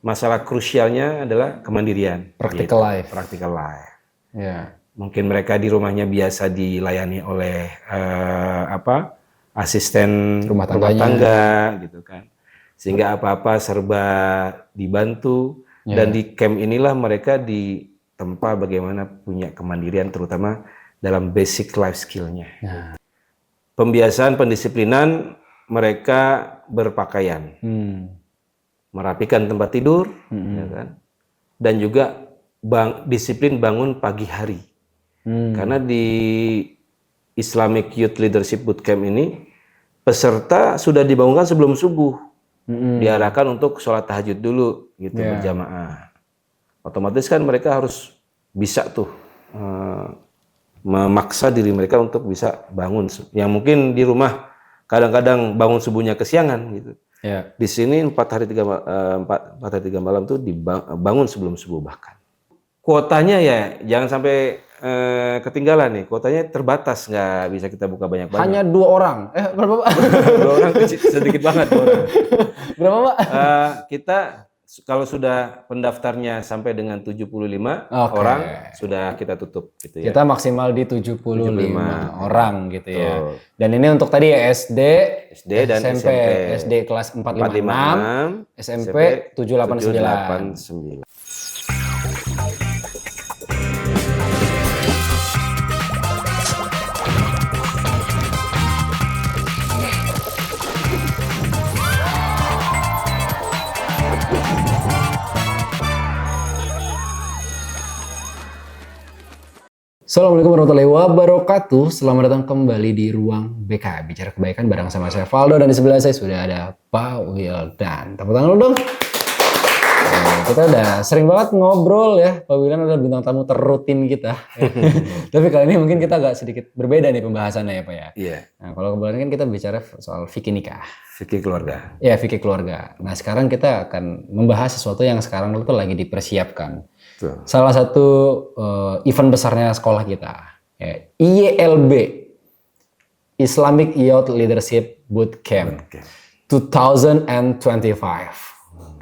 masalah krusialnya adalah kemandirian. Practical gitu. life. Practical life. Ya. Mungkin mereka di rumahnya biasa dilayani oleh asisten Rumah tangga gitu kan. Sehingga apa-apa serba dibantu. Dan di camp inilah mereka ditempa bagaimana punya kemandirian, terutama dalam basic life skill-nya. Pembiasaan pendisiplinan mereka berpakaian, merapikan tempat tidur, ya kan? Dan juga disiplin bangun pagi hari. Karena di Islamic Youth Leadership Bootcamp ini peserta sudah dibangunkan sebelum subuh, diarahkan untuk sholat tahajud dulu gitu berjamaah. Otomatis kan mereka harus bisa tuh memaksa diri mereka untuk bisa bangun. Yang mungkin di rumah kadang-kadang bangun subuhnya kesiangan gitu. Di sini 4 hari 3 malam tuh dibangun sebelum subuh bahkan. Kuotanya ya jangan sampai ketinggalan nih. Kuotanya terbatas, nggak bisa kita buka banyak-banyak. Hanya 2 orang. Berapa Pak? 2 orang sedikit banget 2 orang. Berapa Pak? Kita kalau sudah pendaftarnya sampai dengan 75 orang sudah kita tutup gitu ya. Kita maksimal di 75 orang gitu ya. Dan ini untuk tadi ya SD dan SMP. SD kelas 456, SMP 789. Assalamualaikum warahmatullahi wabarakatuh. Selamat datang kembali di Ruang BK, bicara kebaikan bareng sama saya Valdo, dan di sebelah saya sudah ada Pak Wildan. Tepuk tangan dulu dong. Kita udah sering banget ngobrol ya. Pak Wildan adalah bintang tamu terrutin kita. Tapi kali ini mungkin kita agak sedikit berbeda nih pembahasannya ya Pak ya. Iya. Nah, kalau kemarin kan kita bicara soal fikih nikah. Fikih keluarga. Ya, fikih keluarga. Nah, sekarang kita akan membahas sesuatu yang sekarang itu lagi dipersiapkan. Betul. Salah satu event besarnya sekolah kita, ya, IYLB, Islamic Youth Leadership Bootcamp 2025.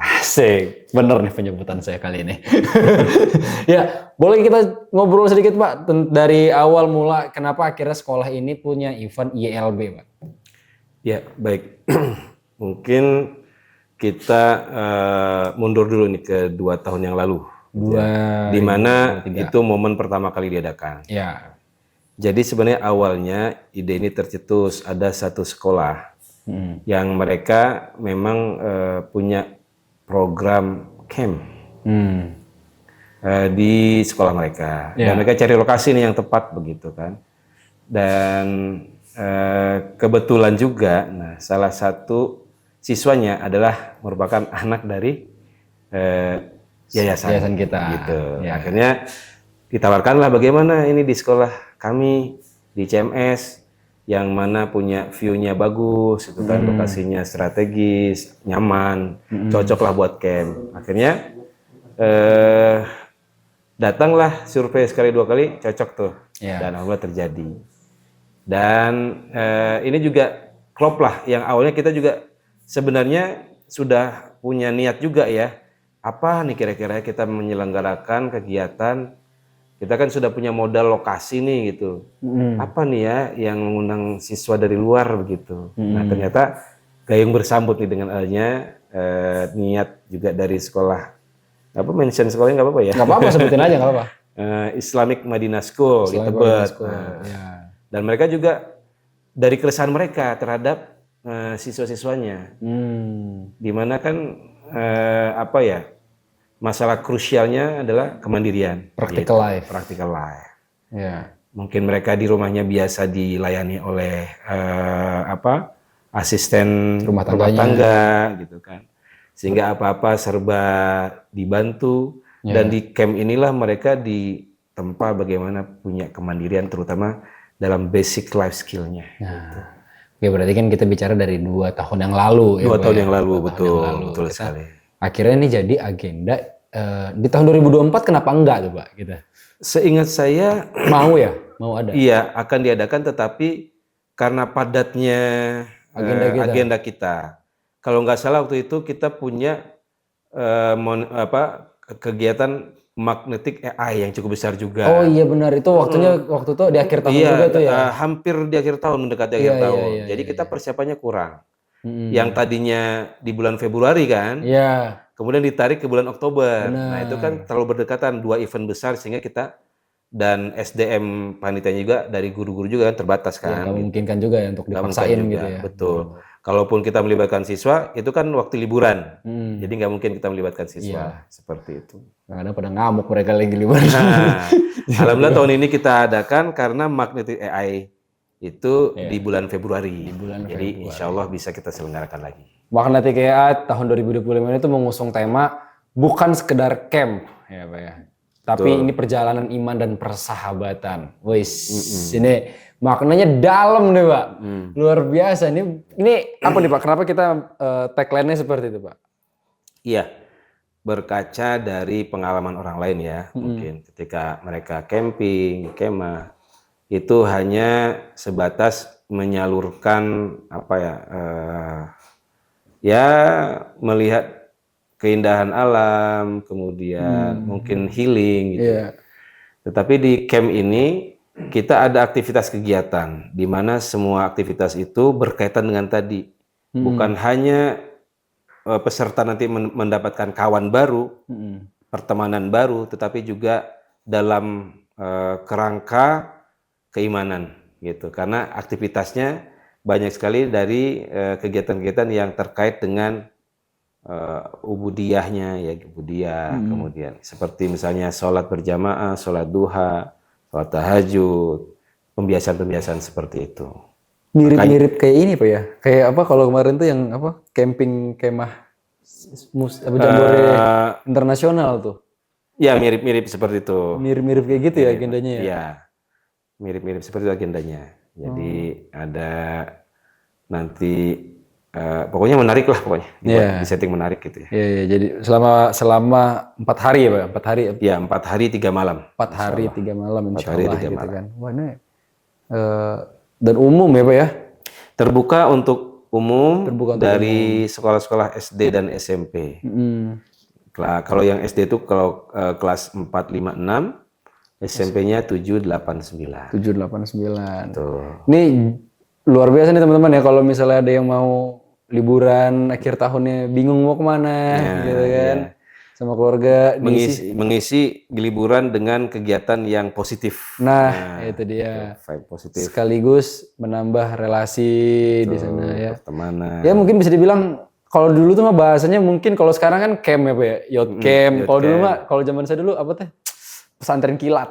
Asik, bener nih penyebutan saya kali ini. Ya, boleh kita ngobrol sedikit Pak dari awal mula kenapa akhirnya sekolah ini punya event IYLB Pak? Ya, baik. Mungkin kita mundur dulu nih ke 2 tahun yang lalu. Di mana itu momen pertama kali diadakan. Ya. Jadi sebenarnya awalnya ide ini tercetus, ada satu sekolah yang mereka memang punya program camp di sekolah mereka. Dan mereka cari lokasi nih yang tepat begitu kan. Dan kebetulan juga, nah, salah satu siswanya adalah merupakan anak dari yayasan kita gitu. Akhirnya ditawarkanlah bagaimana ini di sekolah kami di CMS yang mana punya view-nya bagus, itu kan lokasinya strategis, nyaman, cocoklah buat camp. Akhirnya datanglah survei sekali 2 kali, cocok tuh. Dan alhamdulillah terjadi. Dan ini juga klop lah, yang awalnya kita juga sebenarnya sudah punya niat juga ya. Apa nih kira-kira kita menyelenggarakan kegiatan, kita kan sudah punya modal lokasi nih gitu. Apa nih ya yang mengundang siswa dari luar begitu. Nah ternyata gayung bersambut nih dengan adanya niat juga dari sekolah. Apa mention sekolahnya nggak apa-apa ya? Nggak apa-apa, sebutin aja nggak apa-apa. Islamic Madinah School di Tebet. Dan mereka juga dari keresahan mereka terhadap siswa-siswanya. Dimana kan masalah krusialnya adalah kemandirian. Practical life. Practical life. Ya. Mungkin mereka di rumahnya biasa dilayani oleh asisten rumah tangga gitu kan. Sehingga apa-apa serba dibantu. Dan di camp inilah mereka ditempa bagaimana punya kemandirian, terutama dalam basic life skill-nya. Gitu. Oke, berarti kan kita bicara dari 2 tahun yang lalu. 2 tahun yang lalu, betul sekali. Akhirnya ini jadi agenda di tahun 2024, kenapa enggak tuh Pak? Gitu. Seingat saya mau ada. Iya, akan diadakan, tetapi karena padatnya agenda kita. Kalau nggak salah waktu itu kita punya kegiatan magnetic AI yang cukup besar juga. Oh iya benar, itu waktu itu di akhir tahun Iya, juga tuh ya. hampir di akhir tahun, mendekati akhir Iya, tahun. iya, Jadi iya, kita persiapannya kurang. Mm-mm. Yang tadinya di bulan Februari kan, Iya, kemudian ditarik ke bulan Oktober. Nah itu kan benar. terlalu berdekatan, 2 event besar sehingga kita dan SDM panitianya juga dari guru-guru juga kan terbatas Iya, nggak kan. Gitu. memungkinkan juga ya untuk Nggak mungkin dipaksain juga, gitu ya. betul. Kalaupun kita melibatkan siswa, itu kan waktu liburan. Hmm. Jadi nggak mungkin kita melibatkan Iya. siswa seperti itu. Kadang pada ngamuk mereka lagi liburan. Nah, alhamdulillah tahun ini kita adakan karena Magnetic AI itu di bulan Februari. Jadi insya Allah bisa kita selenggarakan lagi. Magnetic AI tahun 2025 itu mengusung tema bukan sekedar camp, ya Pak ya. Tapi ini perjalanan iman dan persahabatan. Wis, ini maknanya dalam nih Pak. Luar biasa. Ini apa nih Pak? Kenapa kita tagline-nya seperti itu Pak? Iya, berkaca dari pengalaman orang lain ya. Mungkin ketika mereka camping, kemah, itu hanya sebatas menyalurkan apa ya, ya melihat keindahan alam, kemudian mungkin healing gitu. Iya. Tetapi di camp ini kita ada aktivitas kegiatan di mana semua aktivitas itu berkaitan dengan tadi. Bukan hanya peserta nanti mendapatkan kawan baru, pertemanan baru, tetapi juga dalam kerangka keimanan gitu. Karena aktivitasnya banyak sekali dari kegiatan-kegiatan yang terkait dengan ubudiyahnya, ya ubudiyah, kemudian seperti misalnya sholat berjamaah, sholat duha, sholat tahajud, pembiasaan-pembiasaan seperti itu. Mirip-mirip kayak ini Pak ya. Kayak apa kalau kemarin tuh yang apa? Camping kemah jambore internasional tuh. Ya mirip-mirip seperti itu. Mirip-mirip kayak gitu ya agendanya ya. Iya, mirip-mirip seperti itu agendanya. Jadi ada nanti pokoknya menarik lah pokoknya. Di setting menarik gitu ya. Iya, iya. Jadi selama 4 hari ya Pak? 4 hari. Ya 4 hari 3 malam. 4 hari 3 malam insya 4 hari Allah 3 gitu malam. kan. Wah ini dan umum ya Pak ya? Terbuka untuk umum dari sekolah-sekolah SD dan SMP. Kalau yang SD itu kalau kelas 4, 5, 6, SMP-nya 7, 8, 9. 7, 8, 9. Tuh. Ini luar biasa nih teman-teman ya kalau misalnya ada yang mau liburan akhir tahunnya bingung mau kemana gitu kan. Sama keluarga mengisi liburan dengan kegiatan yang positif. Nah, itu dia. Vibe positif. Sekaligus menambah relasi di sana ya. Pertemanan. Ya mungkin bisa dibilang kalau dulu tuh mah bahasanya mungkin kalau sekarang kan camp ya Pak ya, yacht camp. Kalau dulu mah kalau zaman saya dulu apa teh? Pesantren kilat.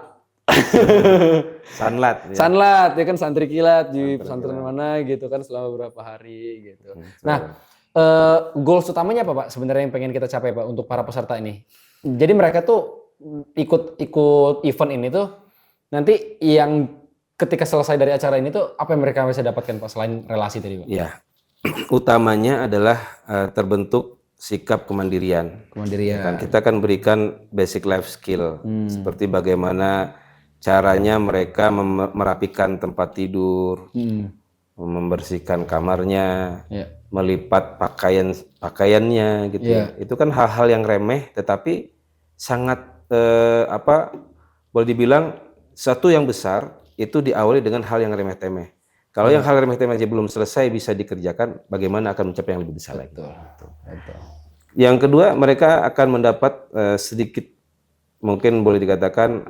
Sanlat. Ya. Sanlat ya kan santri kilat di pesantren mana gitu kan selama beberapa hari gitu. Nah, goals utamanya apa Pak sebenarnya yang pengen kita capai Pak untuk para peserta ini? Jadi mereka tuh ikut event ini tuh nanti yang ketika selesai dari acara ini tuh apa yang mereka bisa dapatkan Pak selain relasi tadi Pak? Ya, utamanya adalah terbentuk sikap kemandirian. Kemandirian. Kita akan berikan basic life skill seperti bagaimana caranya mereka merapikan tempat tidur, membersihkan kamarnya, melipat pakaiannya gitu. Itu kan hal-hal yang remeh tetapi sangat boleh dibilang satu yang besar itu diawali dengan hal yang remeh-temeh. Kalau yang hal remeh-temeh aja belum selesai bisa dikerjakan, bagaimana akan mencapai yang lebih besar lagi. Betul. Yang kedua, mereka akan mendapat sedikit mungkin boleh dikatakan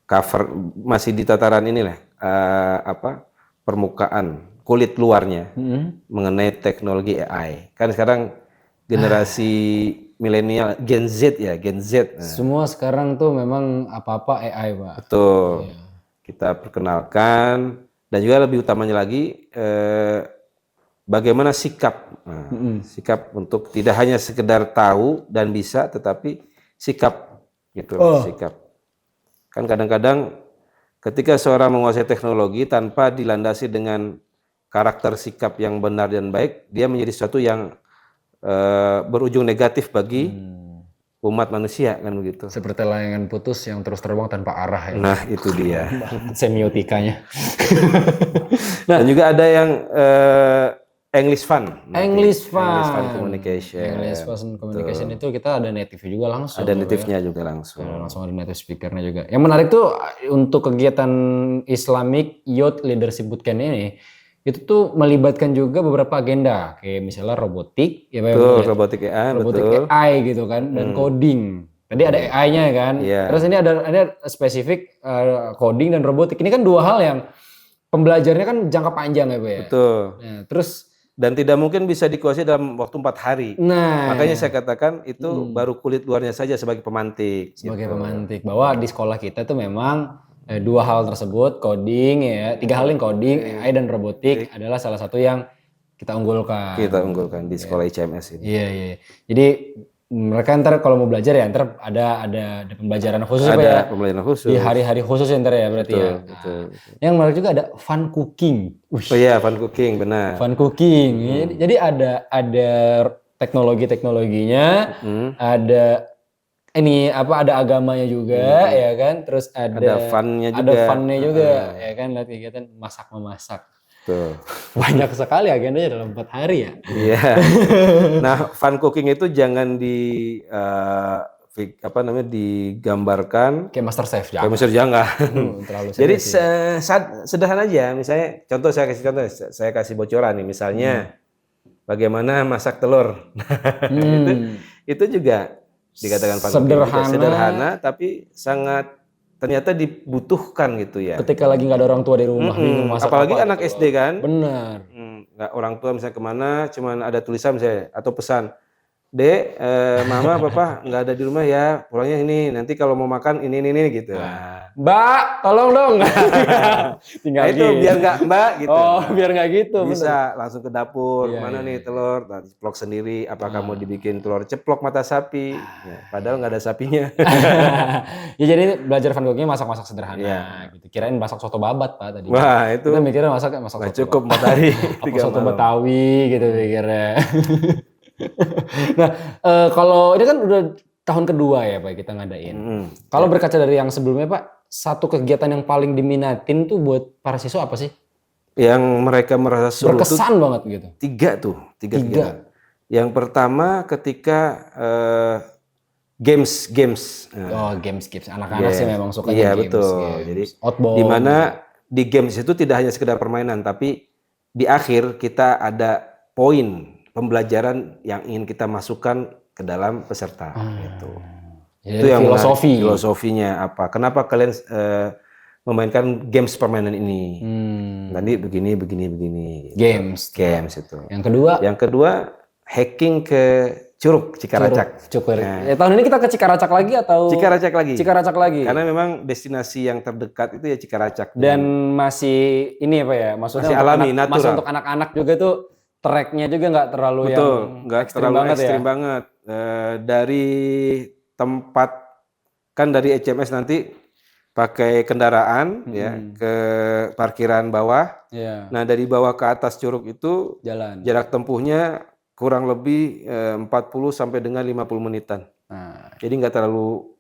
cover masih di tataran inilah permukaan kulit luarnya mengenai teknologi AI. Kan sekarang generasi milenial Gen Z ya, Gen Z. Semua sekarang tuh memang apa-apa AI Pak. Betul. Kita perkenalkan dan juga lebih utamanya lagi bagaimana sikap, sikap untuk tidak hanya sekedar tahu dan bisa, tetapi sikap gitu, sikap. Kan kadang-kadang ketika seorang menguasai teknologi tanpa dilandasi dengan karakter sikap yang benar dan baik, dia menjadi sesuatu yang berujung negatif bagi umat manusia kan begitu. Seperti layangan putus yang terus terbang tanpa arah ya. Nah itu dia. Semiotikanya. Dan juga ada yang English Fun. nanti. English Fun. English Fun Communication. English Fun Communication itu kita ada native juga langsung. Ada native-nya juga langsung. Langsung ada native speaker-nya juga. Yang menarik tuh untuk kegiatan Islamic Youth Leadership Bootcamp ini, itu tuh melibatkan juga beberapa agenda, kayak misalnya robotik, ya Pak, Betul, robotik AI, robotik betul. AI gitu kan, dan coding. Tadi ada AI-nya kan. Iya. Terus ini ada spesifik coding dan robotik. Ini kan dua hal yang pembelajarannya kan jangka panjang ya Pak ya. Betul. Nah, terus Dan tidak mungkin bisa dikuasai dalam waktu 4 hari. nah Makanya saya katakan itu baru kulit luarnya saja sebagai pemantik. sebagai pemantik bahwa di sekolah kita tuh memang dua hal tersebut, coding ya, tiga hal yang coding, AI dan robotik adalah salah satu yang kita unggulkan. Kita unggulkan di sekolah ICMS ini. Iya iya. Jadi mereka ntar kalau mau belajar ya ntar ada pembelajaran khusus apa ya? Ada pembelajaran khusus. Di hari-hari khusus ya ntar ya berarti ya. Betul. Yang menarik juga ada fun cooking. Wih, Oh iya, fun cooking, benar. fun cooking. Jadi ada teknologinya, ada ini apa ada agamanya juga ya kan, terus Ada fun-nya ada juga. fun-nya juga ya kan, lihat kegiatan masak memasak. Tuh. Banyak sekali agendanya dalam 4 hari ya. Iya. Nah, fun cooking itu jangan digambarkan Kayak Master Chef ya. kayak Mesir jangan. Terlalu Jadi serius. sederhana aja. Misalnya contoh saya kasih bocoran nih. Misalnya bagaimana masak telur. Itu juga dikatakan fun cooking juga. Sederhana tapi sangat ternyata dibutuhkan gitu ya. Ketika lagi nggak ada orang tua di rumah, bingung masak Apalagi apa anak gitu. SD kan. Benar. Nggak orang tua misalnya kemana, cuman ada tulisan misalnya atau pesan, Dek, Mama, Papa nggak ada di rumah ya, pulangnya ini. Nanti kalau mau makan ini gitu. Mbak, tolong dong. Tinggal Nah, itu gitu. biar nggak Mbak gitu. Oh, biar nggak gitu. Bisa langsung ke dapur, Iya, mana nih telur, nah, ceplok sendiri. Apakah mau dibikin telur ceplok mata sapi? Ya, padahal nggak ada sapinya. Ya jadi belajar fun cooking masak-masak sederhana Iya. gitu. Kirain masak soto babat Pak tadi. Wah itu Kita mikirnya masak nggak soto cukup 4 hari, apa 3 soto malam. Betawi gitu mikirnya. Nah, kalau ini kan udah tahun kedua ya Pak kita ngadain. Kalau berkaca dari yang sebelumnya Pak, satu kegiatan yang paling diminatin tuh buat para siswa apa sih? Yang mereka merasa seru tuh Berkesan banget gitu. 3 kegiatan. Yang pertama ketika games. Oh, games. Anak-anak sih memang suka Iya games. betul. Games. Jadi Outbound. di mana di games itu tidak hanya sekedar permainan, tapi di akhir kita ada poin pembelajaran yang ingin kita masukkan ke dalam peserta. Gitu. Jadi Itu yang filosofi. menarik. Filosofinya apa? Kenapa kalian memainkan games permainan ini? Nanti begini. Games. Games itu. Yang kedua, Yang kedua hacking ke Curug Cikaracak. Cukur. Ya, tahun ini kita ke Cikaracak lagi atau Cikaracak lagi. Cikaracak lagi. Karena memang destinasi yang terdekat itu ya Cikaracak. Dan masih ini apa ya? Maksudnya Masih untuk alami, natural. masih untuk anak-anak juga tuh tracknya juga nggak terlalu Betul, yang nggak ekstrim terlalu banget ekstrim ya. banget. Dari tempat kan dari HMS nanti pakai kendaraan ya ke parkiran bawah. Iya, Nah dari bawah ke atas Curug itu jalan. jarak tempuhnya kurang lebih 40 sampai dengan 50 menitan. Nah, Jadi nggak terlalu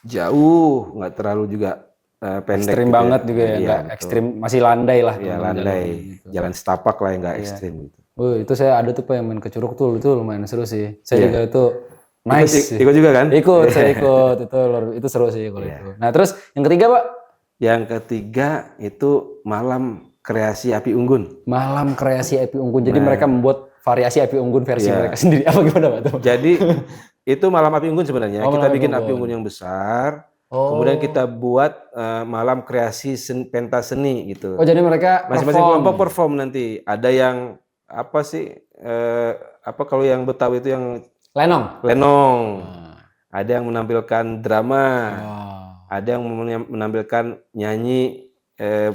jauh, nggak terlalu juga pendek. ekstrim gitu banget juga ya, Iya, nggak betul. ekstrim, masih landai lah. Ya teman-teman landai, jalan gitu. jalan setapak lah yang nggak ekstrim. Gitu. Itu saya ada tuh Pak yang main ke Curug tuh, itu lumayan seru sih. Saya juga itu nice sih. Ikut juga kan? Ikut, saya ikut. Itu seru sih kalau itu. Nah terus yang ketiga Pak? Yang ketiga itu malam kreasi api unggun. Malam kreasi api unggun. Jadi mereka membuat variasi api unggun versi mereka sendiri. Apa gimana Pak? Tuh? Jadi itu malam api unggun sebenarnya. Oh, Kita malam bikin api api unggun yang besar. Oh. Kemudian kita buat malam kreasi pentas seni gitu. Oh jadi mereka Masing-masing perform. kelompok perform nanti. Ada yang apa sih? Apa kalau yang Betawi itu yang Lenong. lenong. Ada yang menampilkan drama. Oh. Ada yang menampilkan nyanyi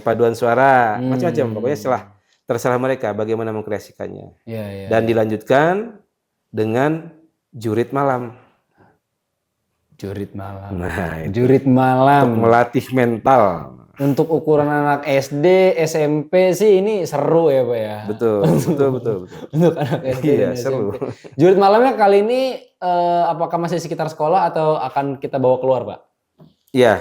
paduan suara. Macam-macam. Pokoknya terserah mereka bagaimana mengkreasikannya. Iya, iya. Dan dilanjutkan dengan jurit malam. Jurit malam. Nah, itu Jurit malam. melatih mental. Untuk ukuran anak SD, SMP sih ini seru ya Pak ya. Betul. Untuk anak SD Iya, dan seru. SMP. Jurit malamnya kali ini apakah masih sekitar sekolah atau akan kita bawa keluar Pak? Iya,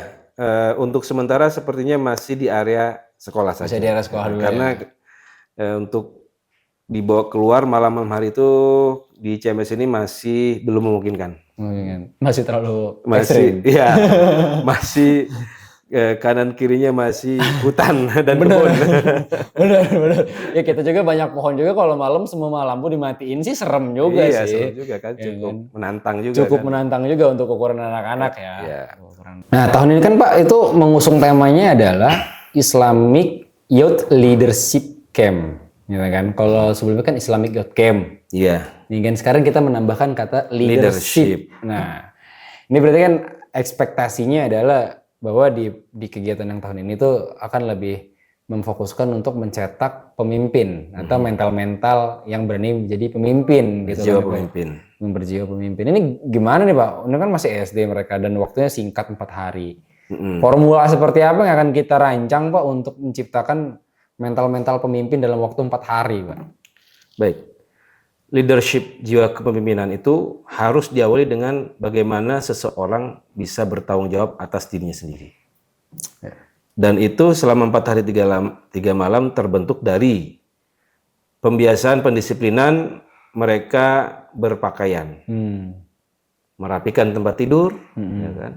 untuk sementara sepertinya masih di area sekolah saja. Masih di area sekolah dulu Karena ya. untuk dibawa keluar malam hari itu di CMS ini masih belum memungkinkan. Masih terlalu Masih, ekstrim. ya, masih kanan kirinya masih hutan dan kebun. Benar. Ya kita juga banyak pohon juga kalau malam semua lampu dimatiin sih serem juga Iya, sih. seru juga kan, Ya cukup kan? menantang juga Cukup kan. menantang juga untuk ukuran anak-anak ya. Iya. Nah, tahun ini kan Pak itu mengusung temanya adalah Islamic Youth Leadership Camp, gitu kan? Kalau sebelumnya kan Islamic Youth Camp. Iya, Ini kan sekarang kita menambahkan kata leadership. Nah, ini berarti kan ekspektasinya adalah bahwa di kegiatan yang tahun ini tuh akan lebih memfokuskan untuk mencetak pemimpin atau mental-mental yang berani menjadi pemimpin gitu jiwa kan. pemimpin. Berjiwa pemimpin. Ini gimana nih Pak? Ini kan masih SD mereka dan waktunya singkat 4 hari. Formula seperti apa yang akan kita rancang Pak untuk menciptakan mental-mental pemimpin dalam waktu 4 hari Pak? Baik. Leadership jiwa kepemimpinan itu harus diawali dengan bagaimana seseorang bisa bertanggung jawab atas dirinya sendiri. Dan itu selama 4 hari 3 malam terbentuk dari pembiasaan pendisiplinan mereka berpakaian, merapikan tempat tidur, ya kan?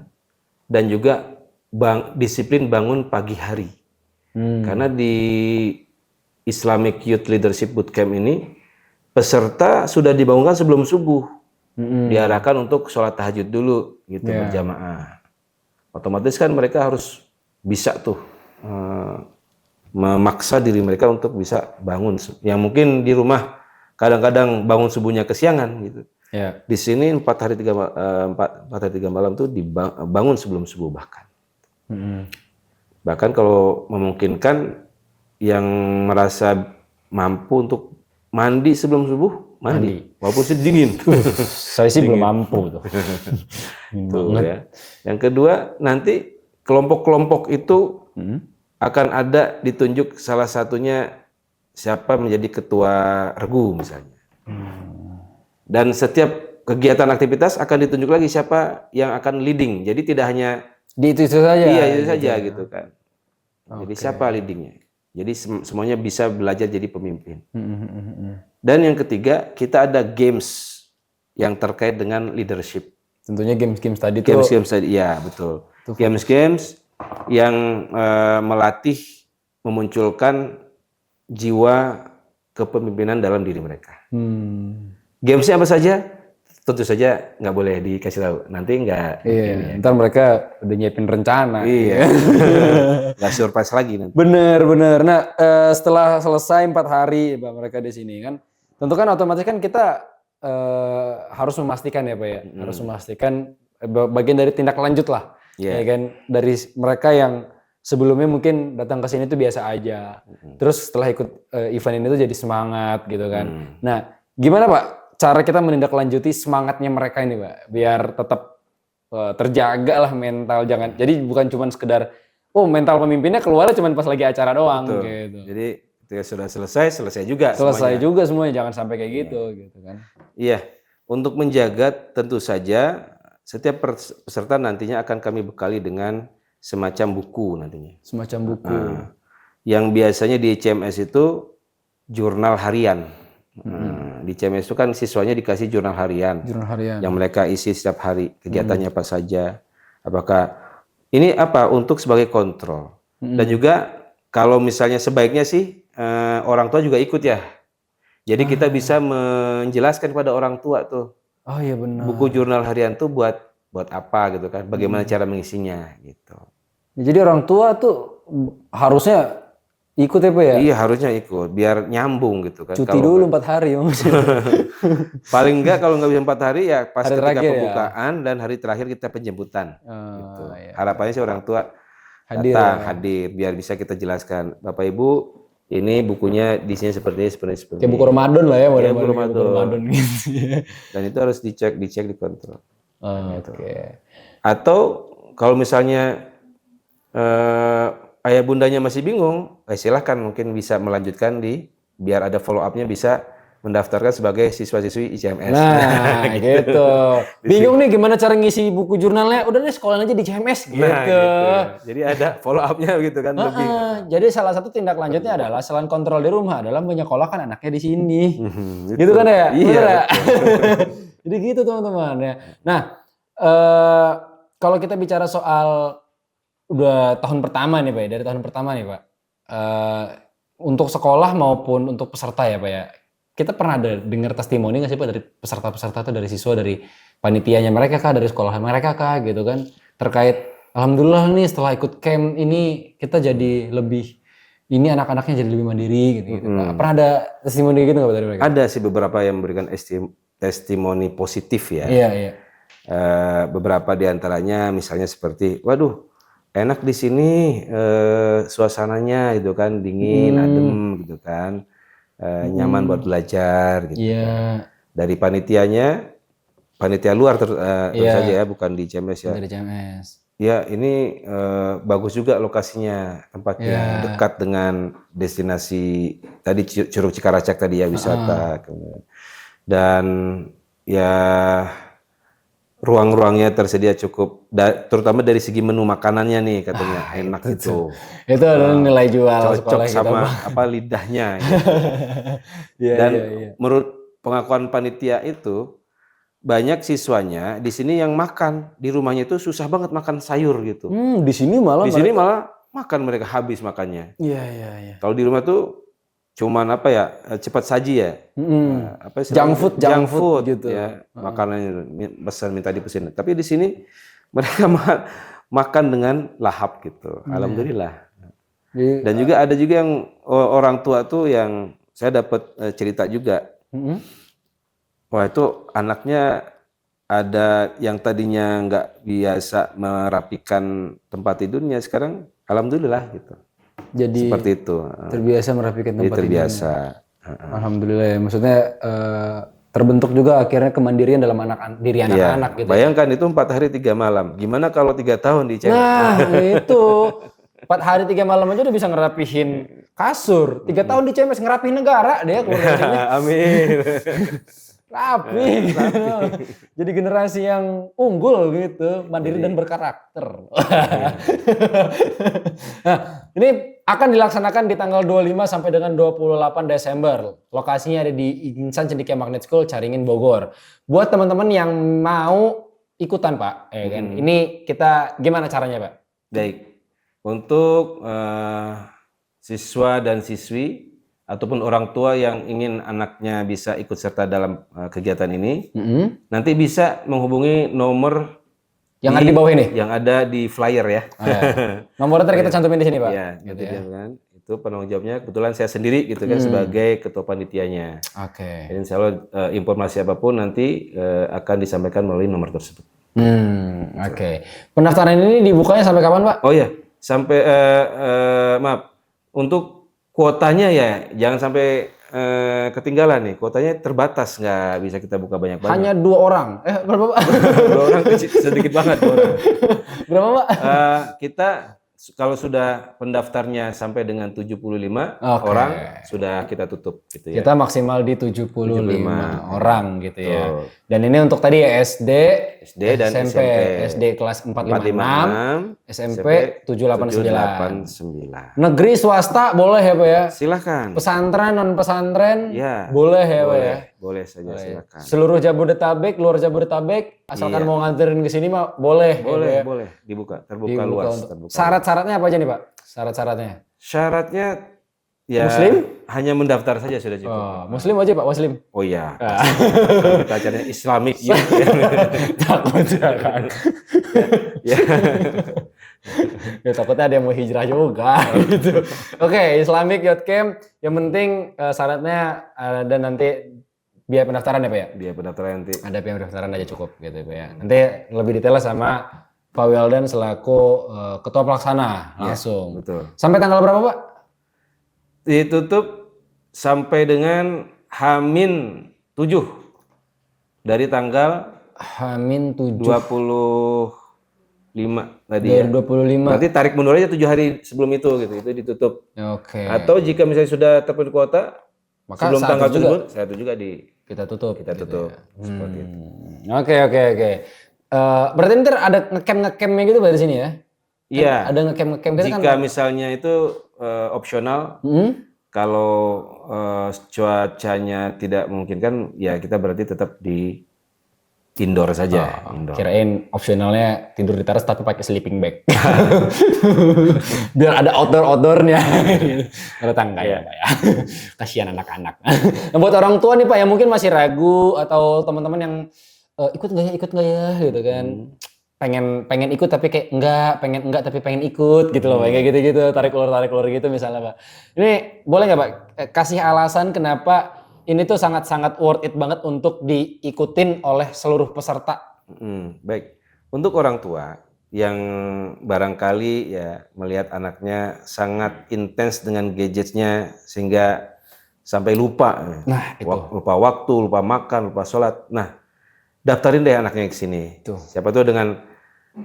Dan juga disiplin bangun pagi hari. Karena di Islamic Youth Leadership Bootcamp ini peserta sudah dibangunkan sebelum subuh, diarahkan untuk sholat tahajud dulu, gitu berjamaah. Otomatis kan mereka harus bisa tuh memaksa diri mereka untuk bisa bangun. Yang mungkin di rumah kadang-kadang bangun subuhnya kesiangan, gitu. Ya. Di sini 4 hari 3 malam tuh dibangun sebelum subuh bahkan. Bahkan kalau memungkinkan yang merasa mampu untuk mandi sebelum subuh, mandi. Walaupun sih dingin. Saya sih belum mampu tuh. Tuh, ya. Yang kedua, nanti kelompok-kelompok itu akan ada ditunjuk salah satunya siapa menjadi ketua regu misalnya. Dan setiap kegiatan aktivitas akan ditunjuk lagi siapa yang akan leading. Jadi tidak hanya Di itu saja. iya itu saja gitu kan. Jadi siapa leadingnya. Jadi semuanya bisa belajar jadi pemimpin. Dan yang ketiga, kita ada games yang terkait dengan leadership. Tentunya games-games tadi tuh. Games-games tadi, ya betul. Games-games yang melatih, memunculkan jiwa kepemimpinan dalam diri mereka. Gamesnya apa saja? Tentu saja nggak boleh dikasih tahu. Nanti nggak. Iya. Ntar mereka udah nyiapin rencana. Iya. Nggak surprise lagi nanti. Bener. Nah, setelah selesai 4 hari Pak mereka di sini kan, tentu kan otomatis kan kita harus memastikan ya Pak ya, harus memastikan bagian dari tindak lanjut lah, ya kan, dari mereka yang sebelumnya mungkin datang ke sini tuh biasa aja, terus setelah ikut event ini tuh jadi semangat gitu kan. Nah, gimana Pak cara kita menindaklanjuti semangatnya mereka ini Pak, biar tetap terjaga lah mental, jangan jadi bukan cuma sekedar mental pemimpinnya keluarnya cuma pas lagi acara doang. Betul. Gitu. Jadi ketika sudah selesai juga semuanya, jangan sampai kayak gitu kan. Iya, untuk menjaga tentu saja setiap peserta nantinya akan kami bekali dengan semacam buku nantinya. Semacam buku. Yang biasanya di CMS itu jurnal harian. Di CMS itu kan siswanya dikasih jurnal harian. Yang mereka isi setiap hari, kegiatannya apa saja. Apakah ini apa untuk sebagai kontrol. Dan juga kalau misalnya sebaiknya sih orang tua juga ikut ya. Jadi kita bisa menjelaskan kepada orang tua tuh. Oh iya benar. Buku jurnal harian tuh buat apa gitu kan? Bagaimana cara mengisinya gitu. Jadi orang tua tuh harusnya ikut ya Pak ya? Iya harusnya ikut biar nyambung gitu kan. Cuti dulu 4 hari Paling enggak kalau nggak bisa 4 hari ya pas hari ketika pembukaan ya? Dan hari terakhir kita penjemputan. Gitu. Iya. Harapannya sih orang tua hadir, hadir biar bisa kita jelaskan. Bapak Ibu, ini bukunya di sini seperti ini. Kayak buku Ramadan lah ya, buku Ramadan gitu. Dan itu harus dicek, dikontrol. Oke. Atau kalau misalnya ayah bundanya masih bingung, silahkan mungkin bisa melanjutkan biar ada follow up-nya bisa mendaftarkan sebagai siswa-siswi ICMS. Nah, gitu. Bingung nih gimana cara ngisi buku jurnalnya? Udah deh sekolahin aja di CMS gitu. Nah, gitu. Jadi ada follow up-nya gitu kan lebih. Jadi salah satu tindak lanjutnya adalah selain kontrol di rumah adalah menyekolahkan anaknya di sini. Gitu. Gitu kan ya? Iya. Bener ya? Jadi gitu teman-teman ya. Nah, kalau kita bicara soal udah tahun pertama nih Pak ya, dari tahun pertama nih Pak. Untuk sekolah maupun untuk peserta ya Pak ya. Kita pernah ada dengar testimoni nggak sih Pak dari peserta-peserta atau dari siswa, dari panitianya mereka kah, dari sekolahan mereka kah gitu kan, terkait alhamdulillah nih setelah ikut camp ini kita jadi lebih, ini anak-anaknya jadi lebih mandiri gitu Pak. Pernah ada testimoni gitu nggak Pak dari mereka? Ada sih beberapa yang memberikan testimoni positif ya. Iya. Beberapa diantaranya misalnya seperti, waduh enak di sini, suasananya gitu kan, dingin, adem gitu kan. Nyaman buat belajar gitu. Iya. Dari panitia luar tentu saja ya, bukan di CMS ya. Dari CMS. Ya ini bagus juga lokasinya, tempatnya dekat dengan destinasi tadi Curug Cikaracak tadi ya, wisata. Dan ya ruang-ruangnya tersedia cukup, terutama dari segi menu makanannya nih katanya enak gitu. Itu adalah nilai jual Cocok sekolah sama kita. lidahnya gitu. Dan menurut pengakuan panitia itu banyak siswanya di sini yang makan di rumahnya itu susah banget makan sayur gitu. Di sini malah. Di sini malah makan mereka habis makannya. Iya. Kalau di rumah tuh cuman apa ya, cepat saji ya. Apa Junk food gitu. ya, makanannya pesan minta dipesan. Tapi di sini mereka makan dengan lahap gitu. Alhamdulillah. Dan juga ada juga yang orang tua tuh yang saya dapat cerita juga. Wah itu anaknya ada yang tadinya nggak biasa merapikan tempat tidurnya, sekarang alhamdulillah gitu. Jadi Seperti itu. terbiasa merapikan Jadi tempat terbiasa. Alhamdulillah ya. Maksudnya terbentuk juga akhirnya kemandirian dalam diri anak-anak gitu. Bayangkan itu 4 hari 3 malam. Gimana kalau 3 tahun di CMS? Nah itu 4 hari 3 malam aja udah bisa ngerapihin kasur. 3 tahun di CMS ngerapihin negara dia keluar dari sini. Amin. Rapi. Jadi generasi yang unggul gitu, mandiri dan berkarakter. Nah, ini akan dilaksanakan di tanggal 25 sampai dengan 28 Desember. Lokasinya ada di Insan Cendekia Magnet School, Caringin, Bogor. Buat teman-teman yang mau ikutan, Pak, kan? Ini kita gimana caranya, Pak? Baik. Untuk siswa dan siswi ataupun orang tua yang ingin anaknya bisa ikut serta dalam kegiatan ini, nanti bisa menghubungi nomor yang ada di bawah ini, yang ada di flyer ya. Nomornya ntar kita cantumin di sini Pak. Iya, gitu ya. Kan. Itu penanggung jawabnya kebetulan saya sendiri gitu kan sebagai ketua panitianya. Oke. Jadi insya Allah informasi apapun nanti akan disampaikan melalui nomor tersebut. Oke. Pendaftaran ini dibukanya sampai kapan Pak? Oh ya, sampai maaf untuk kuotanya ya jangan sampai ketinggalan nih. Kuotanya terbatas, nggak bisa kita buka banyak-banyak. Hanya 2 orang. Berapa Pak? 2 orang sedikit banget 2 orang. Berapa Pak? Kita kalau sudah pendaftarnya sampai dengan 75 orang sudah kita tutup gitu ya. Kita maksimal di 75 orang gitu ya. Dan ini untuk tadi ya SD dan SMP. SD kelas 456, SMP 789. Negeri swasta boleh ya Pak ya? Silahkan. Pesantren non pesantren ya, boleh ya Pak ya? Boleh saja silakan. Seluruh Jabodetabek, luar Jabodetabek, asalkan mau nganterin ke sini mah boleh. Boleh, boleh dibuka, terbuka luas. Syarat-syaratnya apa aja nih Pak? Syaratnya? Syaratnya ya Muslim? Hanya mendaftar saja sudah cukup. Muslim aja Pak, Muslim. Oh iya. Kita acaranya Islamic Youth. Takut jangan. Ya takutnya ada yang mau hijrah juga gitu. Oke, Islamic Youth Camp. Yang penting syaratnya dan nanti biaya pendaftaran ya Pak ya? Biaya pendaftaran nanti. Ada biaya pendaftaran aja cukup gitu ya Pak ya. Nanti lebih detail sama Pak Wildan selaku ketua pelaksana langsung. Betul. Sampai tanggal berapa Pak? Ditutup sampai dengan H-7 dari tanggal H-7 25 tadi ya. 25. Nanti tarik mundur aja 7 hari sebelum itu gitu. Itu ditutup. Oke. Atau jika misalnya sudah terpenuhi kuota Maka sebelum saat tanggal itu juga tersebut saya itu juga kita tutup. kita gitu tutup ya. seperti itu. Oke. Berarti ntar ada ngecamnya gitu berarti sini ya? Iya. Ada ngecam gitu kan? Jika misalnya itu opsional, kalau cuacanya tidak memungkinkan, ya kita berarti tetap di indoor saja. Indoor. Kirain opsionalnya tidur di teras tapi pakai sleeping bag. Biar ada outdoornya. Ada tangga ya Pak ya. Kasihan anak-anak. Nah, buat orang tua nih Pak yang mungkin masih ragu atau teman-teman yang ikut nggak ya gitu kan. Pengen ikut tapi kayak enggak tapi pengen ikut gitu loh Pak. Kayak gitu-gitu tarik ulur gitu misalnya Pak. Ini boleh nggak Pak kasih alasan kenapa ini tuh sangat-sangat worth it banget untuk diikutin oleh seluruh peserta. Baik, untuk orang tua yang barangkali ya melihat anaknya sangat intens dengan gadgetnya sehingga sampai lupa, Nah, itu. lupa waktu, lupa makan, lupa sholat. Nah, daftarin deh anaknya ke sini. Tuh. Siapa tuh dengan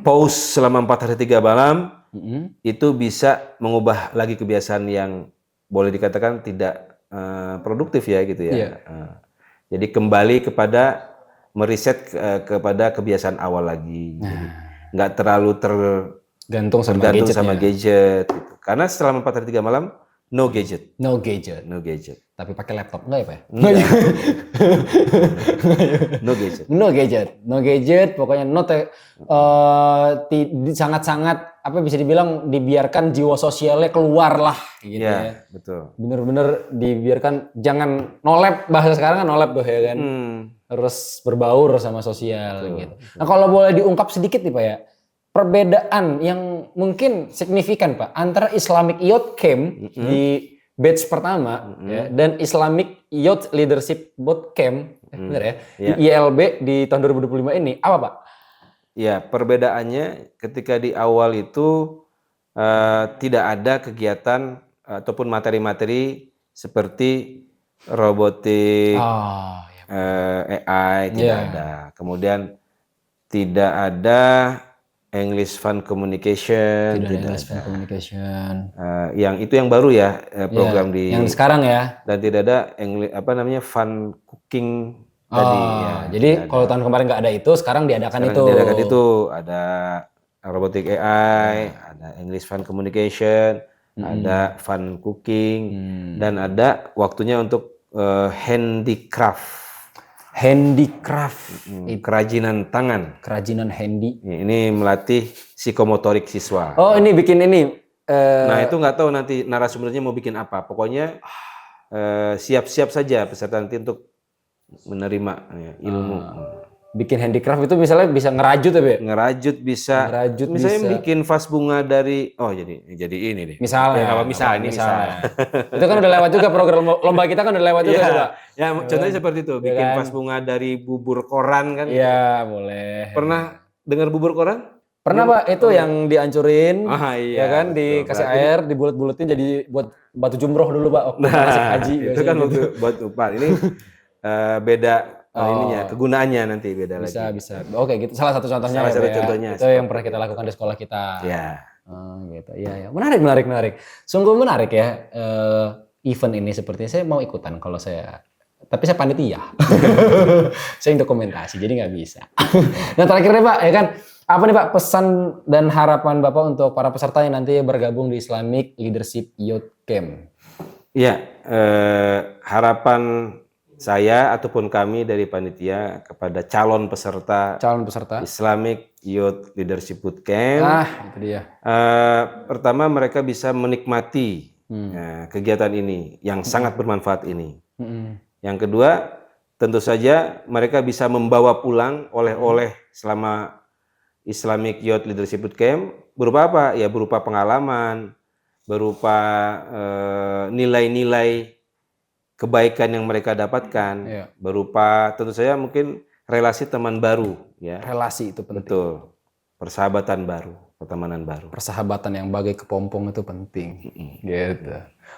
pause selama 4 hari 3 malam itu bisa mengubah lagi kebiasaan yang boleh dikatakan tidak produktif ya gitu ya. Iya. Jadi kembali kepada meriset kepada kebiasaan awal lagi. Jadi nggak terlalu Gantung tergantung sama gadgetnya. gadget. Gitu. Karena setelah 4 hari 3 malam no gadget. No gadget. No gadget. Tapi pakai laptop enggak ya Pak? No gadget. No gadget. No gadget. Pokoknya sangat-sangat apa bisa dibilang dibiarkan jiwa sosialnya keluar lah gitu ya. Betul. Bener-bener dibiarkan jangan nolep, bahasa sekarang kan nolep tuh ya kan. Terus berbaur sama sosial gitu. Nah kalau boleh diungkap sedikit nih Pak ya. Perbedaan yang mungkin signifikan Pak antara Islamic Youth Camp di batch pertama ya, dan Islamic Youth Leadership Bootcamp benar ya, di ILB di tahun 2025 ini apa Pak? Ya, perbedaannya ketika di awal itu tidak ada kegiatan ataupun materi-materi seperti robotik, AI tidak ada. Kemudian tidak ada English Fun Communication, tidak ada. Communication. Yang itu yang baru ya program di yang sekarang ya. Dan tidak ada Fun Cooking tadi ya. Jadi kalau tahun kemarin nggak ada itu, sekarang diadakan itu. Diadakan itu ada robotic AI, ada English Fun Communication, ada Fun Cooking, dan ada waktunya untuk handicraft. Kerajinan tangan. Kerajinan handy. Ini melatih psikomotorik siswa. Oh ini bikin ini. Nah itu nggak tahu nanti narasumbernya mau bikin apa. Pokoknya siap-siap saja peserta nanti untuk menerima ilmu. Bikin handicraft itu misalnya bisa ngerajut ya, Be? Ngerajut bisa. Misalnya bikin vas bunga dari jadi ini nih. Misalnya. Misalnya. Itu kan udah lewat juga program lomba kita kan udah lewat juga, Pak. Ya, contohnya seperti itu, bikin vas bunga dari bubur koran kan. Iya, boleh. Pernah dengar bubur koran? Pernah Pak, itu yang dihancurin, iya, ya kan, dikasih air, dibulet-buletin jadi buat batu jumroh dulu Pak, waktu masuk haji. Itu kan buat upah. Ini beda ininya, kegunaannya nanti beda lagi. Bisa. Oke, gitu. Salah satu contohnya Salah satu contohnya. Itu yang pernah kita lakukan di sekolah kita. Ya. Gitu. Iya. Menarik. Sungguh menarik ya. Event ini sepertinya saya mau ikutan kalau saya. Tapi saya panitia. Saya dokumentasi, jadi nggak bisa. Nah terakhirnya Pak, ya kan, apa nih Pak pesan dan harapan Bapak untuk para peserta yang nanti bergabung di Islamic Leadership Youth Camp? Iya, harapan saya ataupun kami dari panitia kepada calon peserta Islamic Youth Leadership Bootcamp. Itu dia. Pertama mereka bisa menikmati kegiatan ini yang sangat bermanfaat ini. Yang kedua, tentu saja mereka bisa membawa pulang oleh-oleh selama Islamic Youth Leadership Bootcamp berupa apa? Ya berupa pengalaman, berupa nilai-nilai kebaikan yang mereka dapatkan, berupa tentu saja mungkin relasi teman baru, ya. Relasi itu penting. Betul. Persahabatan baru, pertemanan baru. Persahabatan yang bagai kepompong itu penting. Gitu.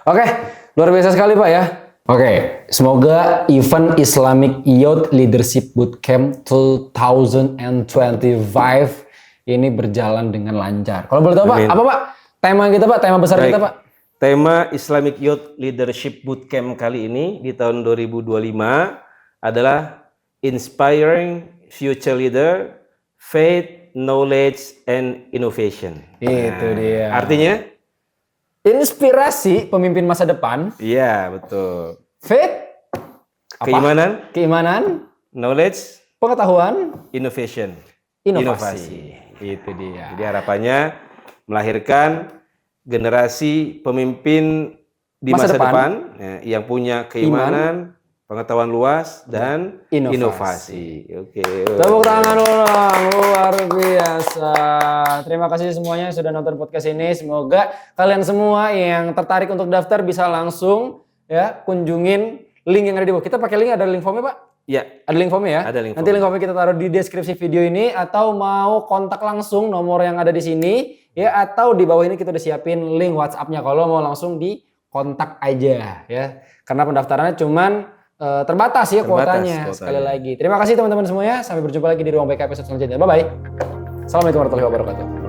Oke, luar biasa sekali Pak ya. Oke, semoga event Islamic Youth Leadership Bootcamp 2025 ini berjalan dengan lancar. Kalau boleh tahu Pak, apa Pak tema kita Pak, tema besar kita Pak? Tema Islamic Youth Leadership Bootcamp kali ini di tahun 2025 adalah Inspiring Future Leader, Faith, Knowledge, and Innovation. Itu dia. Artinya? Inspirasi pemimpin masa depan. Iya, betul. Faith. Keimanan. Keimanan. Knowledge. Pengetahuan. Innovation. Inovasi. Itu dia. Jadi harapannya melahirkan generasi pemimpin di masa depan yang punya keimanan, pengetahuan luas, dan inovasi. Oke. Tepuk tangan ulang, luar biasa. Terima kasih semuanya yang sudah nonton podcast ini. Semoga kalian semua yang tertarik untuk daftar bisa langsung ya kunjungin link yang ada di bawah. Kita pakai link, ada link formnya, Pak? Ya. Ada link formnya ya? Ada link Nanti link formnya kita taruh di deskripsi video ini, atau mau kontak langsung nomor yang ada di sini ya, atau di bawah ini kita udah siapin link WhatsApp-nya kalau mau langsung di kontak aja ya. Karena pendaftarannya cuman terbatas ya kuotanya. Sekali lagi. Terima kasih teman-teman semuanya. Sampai berjumpa lagi di Ruang BK episode selanjutnya. Bye bye. Assalamualaikum warahmatullahi wabarakatuh.